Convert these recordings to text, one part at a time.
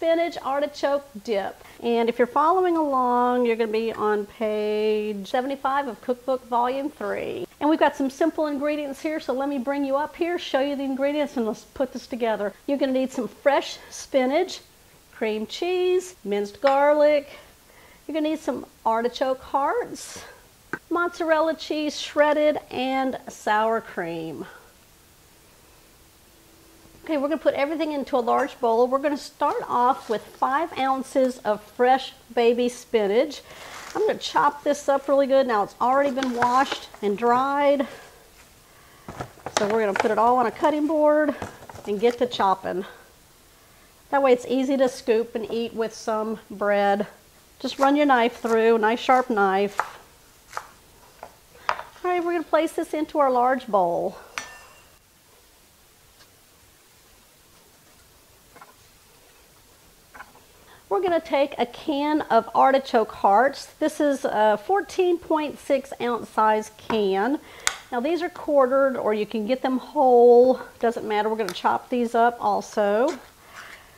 Spinach Artichoke Dip. And if you're following along, you're going to be on page 75 of Cookbook Volume 3. And we've got some simple ingredients here, so let me bring you up here, show you the ingredients, and let's put this together. You're going to need some fresh spinach, cream cheese, minced garlic. You're going to need some artichoke hearts, mozzarella cheese shredded, and sour cream. Okay, we're going to put everything into a large bowl. We're going to start off with 5 ounces of fresh baby spinach. I'm going to chop this up really good. Now it's already been washed and dried. So we're going to put it all on a cutting board and get to chopping. That way it's easy to scoop and eat with some bread. Just run your knife through, a nice sharp knife. All right, we're going to place this into our large bowl. We're going to take a can of artichoke hearts. This is a 14.6 ounce size can. Now these are quartered, or you can get them whole. Doesn't matter. We're going to chop these up also.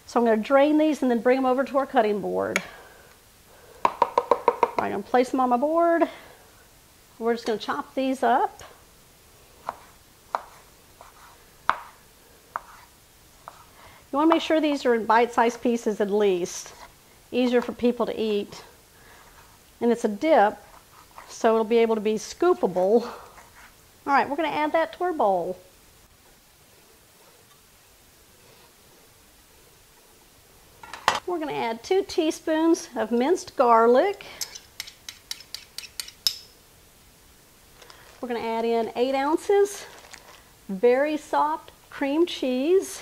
So I'm going to drain these and then bring them over to our cutting board. I'm going to place them on my board. We're just going to chop these up. You want to make sure these are in bite-sized pieces at least. Easier for people to eat. And it's a dip, so it'll be able to be scoopable. All right, we're going to add that to our bowl. We're going to add 2 teaspoons of minced garlic. We're going to add in 8 ounces very soft cream cheese,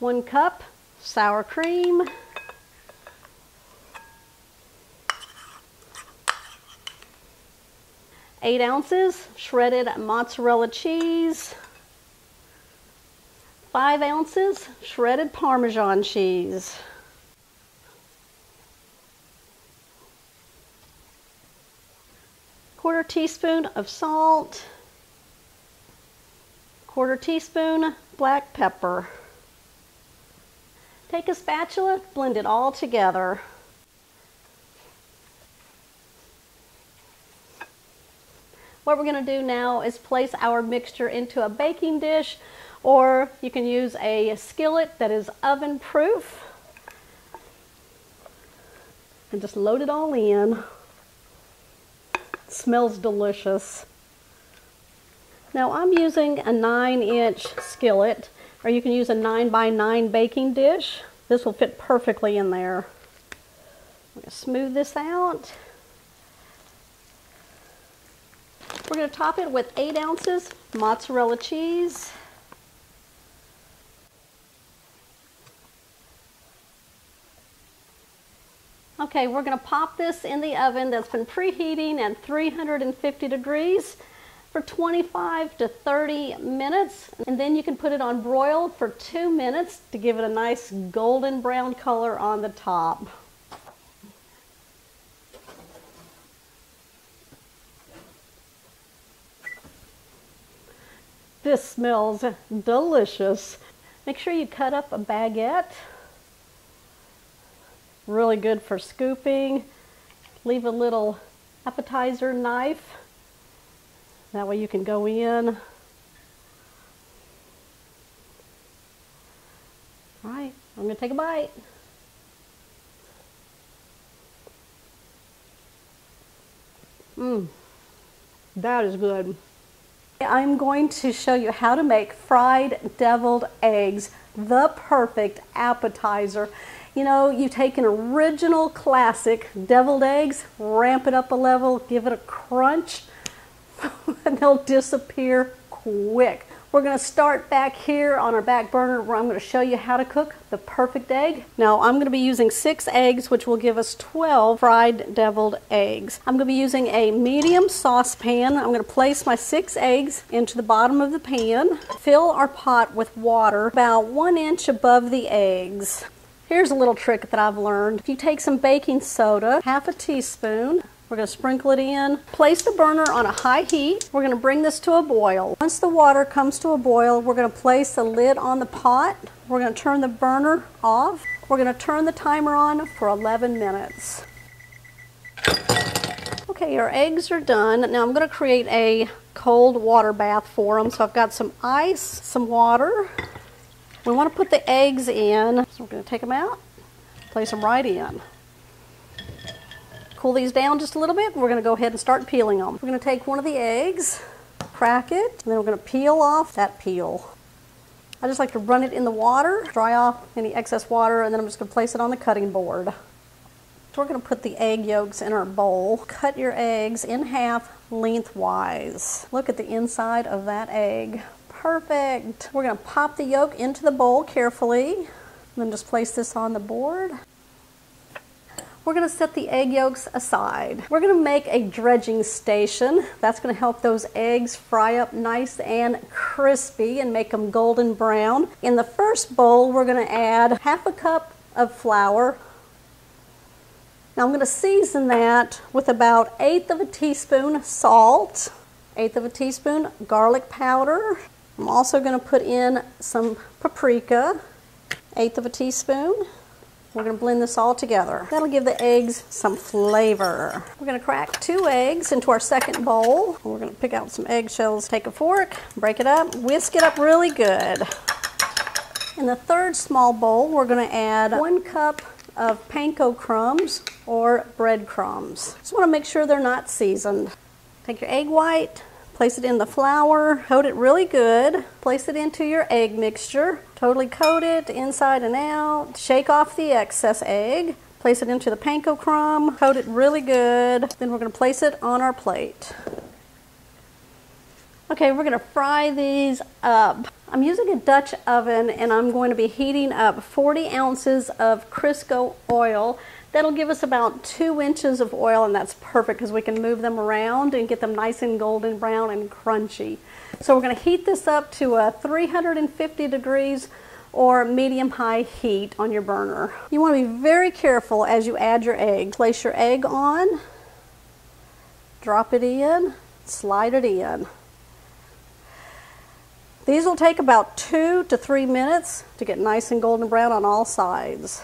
1 cup sour cream, 8 ounces shredded mozzarella cheese, 5 ounces shredded Parmesan cheese, quarter teaspoon of salt, quarter teaspoon black pepper. Take a spatula, blend it all together. What we're going to do now is place our mixture into a baking dish, or you can use a skillet that is oven proof. And just load it all in. It smells delicious. Now I'm using a 9-inch skillet, or you can use a 9x9 baking dish. This will fit perfectly in there. I'm going to smooth this out. We're going to top it with 8 ounces mozzarella cheese. Okay, we're going to pop this in the oven that's been preheating at 350 degrees for 25 to 30 minutes, and then you can put it on broil for 2 minutes to give it a nice golden brown color on the top. This smells delicious. Make sure you cut up a baguette. Really good for scooping. Leave a little appetizer knife. That way you can go in. All right, I'm going to take a bite. That is good. I'm going to show you how to make fried deviled eggs, the perfect appetizer. You know, you take an original classic deviled eggs, ramp it up a level, give it a crunch, and they'll disappear quick. We're going to start back here on our back burner where I'm going to show you how to cook the perfect egg. Now I'm going to be using 6 eggs, which will give us 12 fried deviled eggs. I'm going to be using a medium saucepan. I'm going to place my 6 eggs into the bottom of the pan. Fill our pot with water about 1 inch above the eggs. Here's a little trick that I've learned. If you take some baking soda, half a teaspoon, We're going to sprinkle it in. Place the burner on a high heat. We're going to bring this to a boil. Once the water comes to a boil, we're going to place the lid on the pot. We're going to turn the burner off. We're going to turn the timer on for 11 minutes. Okay, our eggs are done. Now I'm going to create a cold water bath for them. So I've got some ice, some water. We want to put the eggs in. So we're going to take them out, place them right in. Cool these down just a little bit. We're going to go ahead and start peeling them. We're going to take one of the eggs, crack it, and then we're going to peel off that peel. I just like to run it in the water, dry off any excess water, and then I'm just going to place it on the cutting board. So we're going to put the egg yolks in our bowl. Cut your eggs in half lengthwise. Look at the inside of that egg. Perfect. We're going to pop the yolk into the bowl carefully, and then just place this on the board. We're going to set the egg yolks aside. We're going to make a dredging station. That's going to help those eggs fry up nice and crispy and make them golden brown. In the first bowl, we're going to add half a cup of flour. Now I'm going to season that with about 1/8 of a teaspoon salt, 1/8 of a teaspoon garlic powder. I'm also going to put in some paprika, 1/8 of a teaspoon. We're going to blend this all together. That'll give the eggs some flavor. We're going to crack 2 eggs into our second bowl. We're going to pick out some eggshells, take a fork, break it up, whisk it up really good. In the third small bowl, we're going to add 1 cup of panko crumbs or breadcrumbs. Just want to make sure they're not seasoned. Take your egg white, place it in the flour, coat it really good, place it into your egg mixture, totally coat it inside and out, shake off the excess egg, place it into the panko crumb, coat it really good, then we're going to place it on our plate. Okay, we're going to fry these up. I'm using a Dutch oven and I'm going to be heating up 40 ounces of Crisco oil. That'll give us about 2 inches of oil, and that's perfect because we can move them around and get them nice and golden brown and crunchy. So we're going to heat this up to 350 degrees or medium-high heat on your burner. You want to be very careful as you add your egg. Place your egg on, drop it in, slide it in. These will take about 2 to 3 minutes to get nice and golden brown on all sides.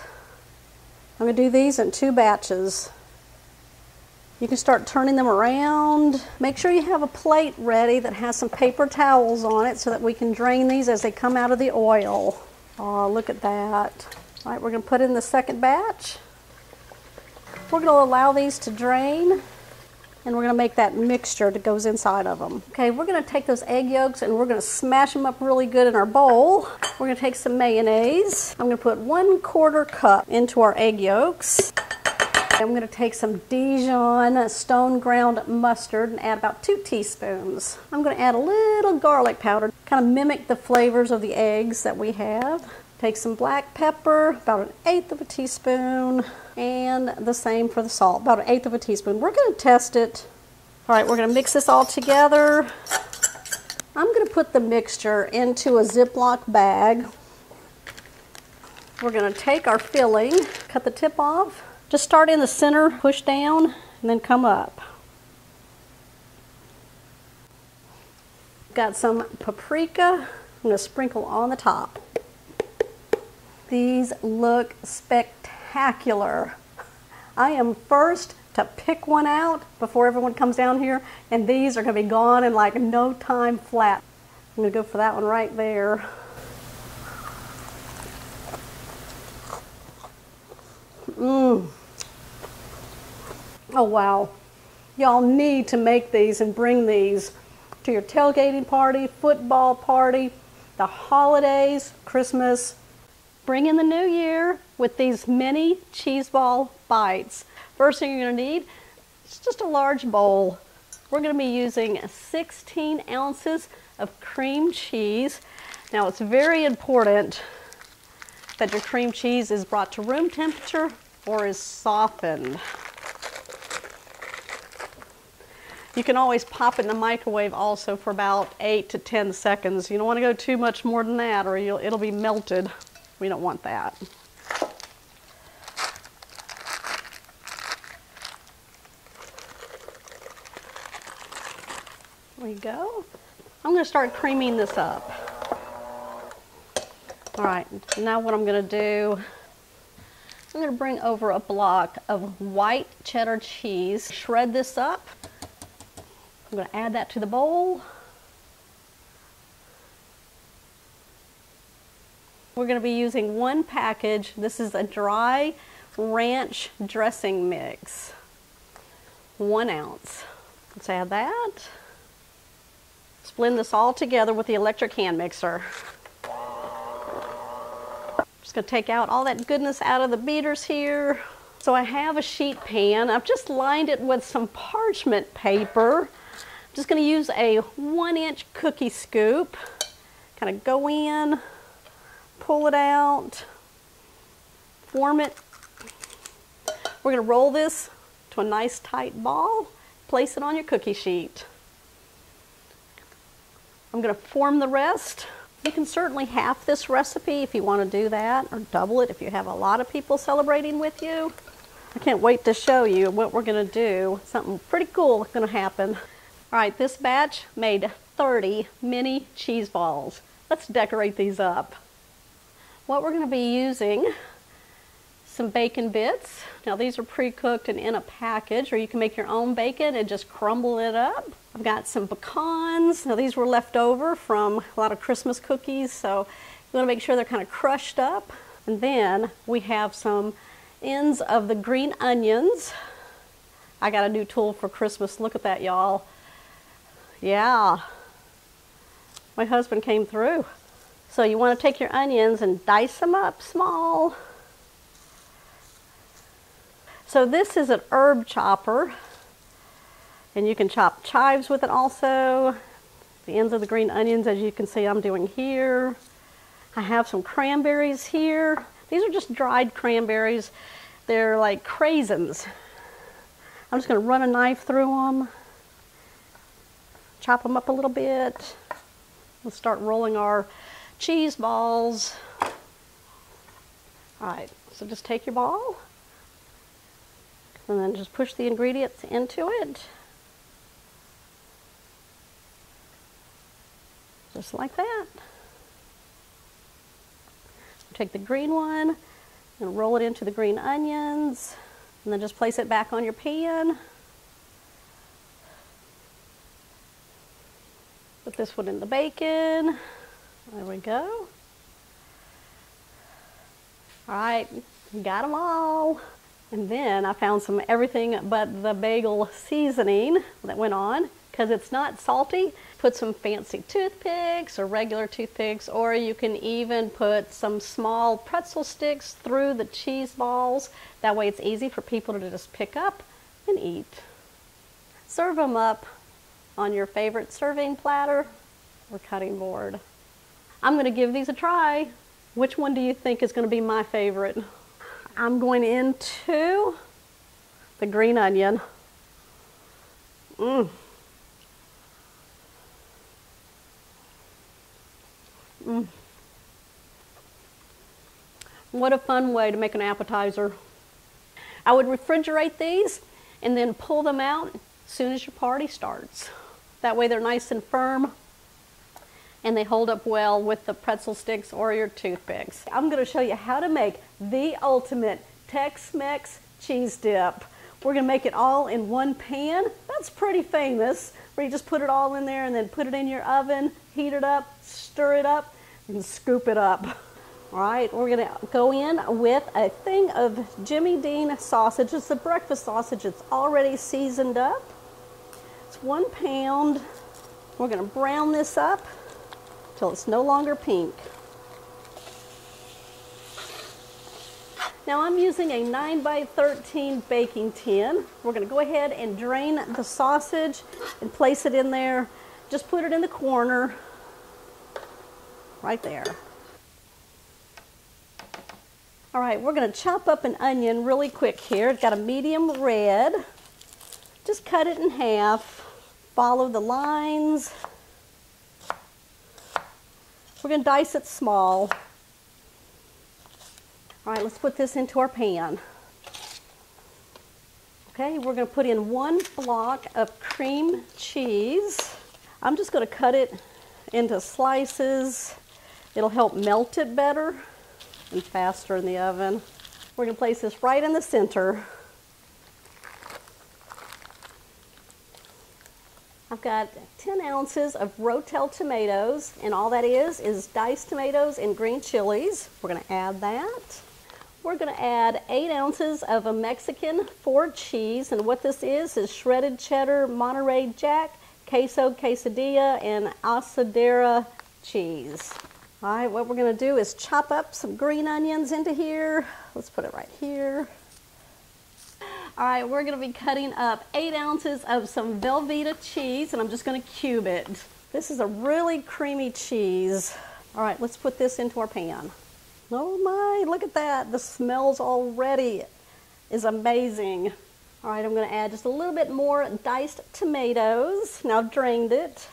I'm going to do these in 2 batches. You can start turning them around. Make sure you have a plate ready that has some paper towels on it so that we can drain these as they come out of the oil. Oh, look at that. All right, we're going to put in the second batch. We're going to allow these to drain, and we're going to make that mixture that goes inside of them. Okay, we're going to take those egg yolks and we're going to smash them up really good in our bowl. We're going to take some mayonnaise. I'm going to put 1/4 cup into our egg yolks. I'm going to take some Dijon stone ground mustard and add about 2 teaspoons. I'm going to add a little garlic powder, kind of mimic the flavors of the eggs that we have. Take some black pepper, about 1/8 of a teaspoon, and the same for the salt, about 1/8 of a teaspoon. We're going to test it. All right, we're going to mix this all together. I'm going to put the mixture into a Ziploc bag. We're going to take our filling, cut the tip off. Just start in the center, push down, and then come up. Got some paprika. I'm going to sprinkle on the top. These look spectacular. I am first to pick one out before everyone comes down here, and these are going to be gone in like no time flat. I'm going to go for that one right there. Oh wow. Y'all need to make these and bring these to your tailgating party, football party, the holidays, Christmas. Bring in the new year with these mini cheese ball bites. First thing you're going to need is just a large bowl. We're going to be using 16 ounces of cream cheese. Now it's very important that your cream cheese is brought to room temperature or is softened. You can always pop it in the microwave also for about 8 to 10 seconds. You don't want to go too much more than that or it'll be melted. We don't want that. you go. I'm going to start creaming this up. All right, now what I'm going to do, I'm going to bring over a block of white cheddar cheese, shred this up. I'm going to add that to the bowl. We're going to be using one package. This is a dry ranch dressing mix. 1 ounce. Let's add that. Let's blend this all together with the electric hand mixer. Just going to take out all that goodness out of the beaters here. So I have a sheet pan. I've just lined it with some parchment paper. I'm just going to use a 1-inch cookie scoop. Kind of go in, pull it out, form it. We're going to roll this to a nice tight ball. Place it on your cookie sheet. I'm going to form the rest. You can certainly half this recipe if you want to do that, or double it if you have a lot of people celebrating with you. I can't wait to show you what we're going to do. Something pretty cool is going to happen. All right, this batch made 30 mini cheese balls. Let's decorate these up. What we're going to be using, some bacon bits. Now these are pre-cooked and in a package, or you can make your own bacon and just crumble it up. I've got some pecans. Now these were left over from a lot of Christmas cookies, so you want to make sure they're kind of crushed up. And then we have some ends of the green onions. I got a new tool for Christmas. Look at that, y'all. Yeah, my husband came through. So you want to take your onions and dice them up small. So this is an herb chopper, and you can chop chives with it also. The ends of the green onions, as you can see I'm doing here. I have some cranberries here. These are just dried cranberries. They're like craisins. I'm just going to run a knife through them, chop them up a little bit. We'll start rolling our cheese balls. All right, so just take your ball and then just push the ingredients into it. Just like that. Take the green one and roll it into the green onions, and then just place it back on your pan. Put this one in the bacon. There we go. All right, got them all. And then I found some everything but the bagel seasoning that went on, because it's not salty. Put some fancy toothpicks or regular toothpicks, or you can even put some small pretzel sticks through the cheese balls. That way it's easy for people to just pick up and eat. Serve them up on your favorite serving platter or cutting board. I'm going to give these a try. Which one do you think is going to be my favorite? I'm going into the green onion. What a fun way to make an appetizer. I would refrigerate these and then pull them out as soon as your party starts. That way they're nice and firm and they hold up well with the pretzel sticks or your toothpicks. I'm going to show you how to make the ultimate Tex-Mex cheese dip. We're going to make it all in one pan. That's pretty famous, where you just put it all in there and then put it in your oven, heat it up, stir it up, and scoop it up. All right, we're going to go in with a thing of Jimmy Dean sausage. It's the breakfast sausage. It's already seasoned up. It's 1 pound. We're going to brown this up till it's no longer pink. Now I'm using a 9x13 baking tin. We're going to go ahead and drain the sausage and place it in there. Just put it in the corner, right there. All right, we're going to chop up an onion really quick here. It's got a medium red. Just cut it in half. Follow the lines. We're going to dice it small. All right, let's put this into our pan. Okay, we're going to put in 1 block of cream cheese. I'm just going to cut it into slices. It'll help melt it better and faster in the oven. We're going to place this right in the center. I've got 10 ounces of Rotel tomatoes, and all that is diced tomatoes and green chilies. We're going to add that. We're going to add 8 ounces of a Mexican Ford cheese, and what this is shredded cheddar, Monterey Jack, queso, quesadilla, and asadera cheese. All right, what we're going to do is chop up some green onions into here. Let's put it right here. All right, we're going to be cutting up 8 ounces of some Velveeta cheese, and I'm just going to cube it. This is a really creamy cheese. All right, let's put this into our pan. Oh my, look at that. The smells already is amazing. All right, I'm going to add just a little bit more diced tomatoes. Now I've drained it.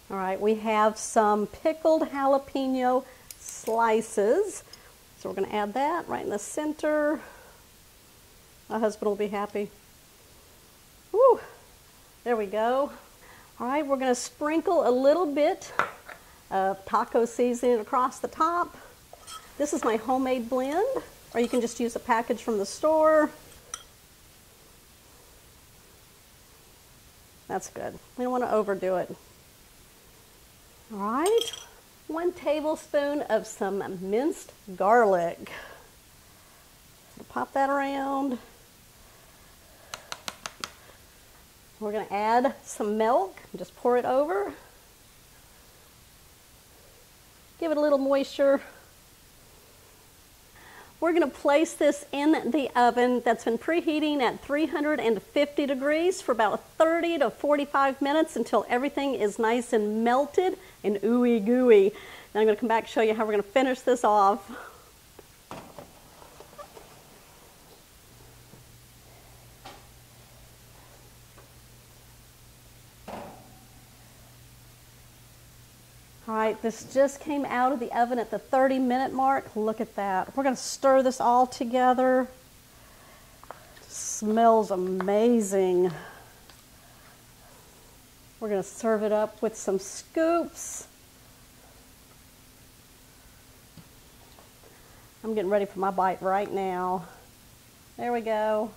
All right, we have some pickled jalapeno slices. So we're going to add that right in the center. My husband will be happy. Woo! There we go. All right, we're going to sprinkle a little bit of taco seasoning across the top. This is my homemade blend, or you can just use a package from the store. That's good. We don't want to overdo it. All right. 1 tablespoon of some minced garlic. Pop that around. We're going to add some milk and just pour it over. Give it a little moisture. We're going to place this in the oven that's been preheating at 350 degrees for about 30 to 45 minutes until everything is nice and melted and ooey gooey. Now I'm going to come back and show you how we're going to finish this off. All right, this just came out of the oven at the 30-minute mark. Look at that. We're going to stir this all together. It smells amazing. We're going to serve it up with some scoops. I'm getting ready for my bite right now. There we go.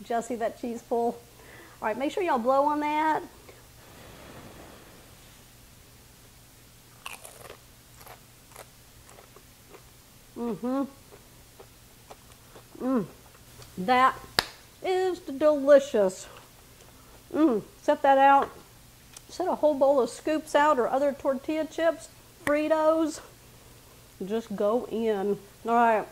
Just see that cheese pull. All right, make sure y'all blow on that. That is delicious. Set that out. Set a whole bowl of scoops out or other tortilla chips, Fritos. Just go in. All right.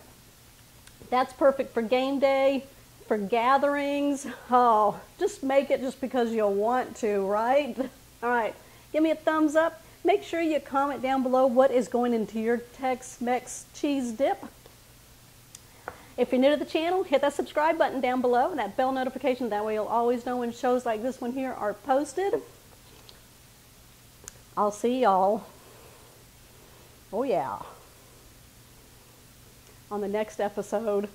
That's perfect for game day, for gatherings. Oh, just make it just because you'll want to, right? All right. Give me a thumbs up. Make sure you comment down below what is going into your Tex-Mex cheese dip. If you're new to the channel, hit that subscribe button down below and that bell notification. That way you'll always know when shows like this one here are posted. I'll see y'all, oh yeah, on the next episode.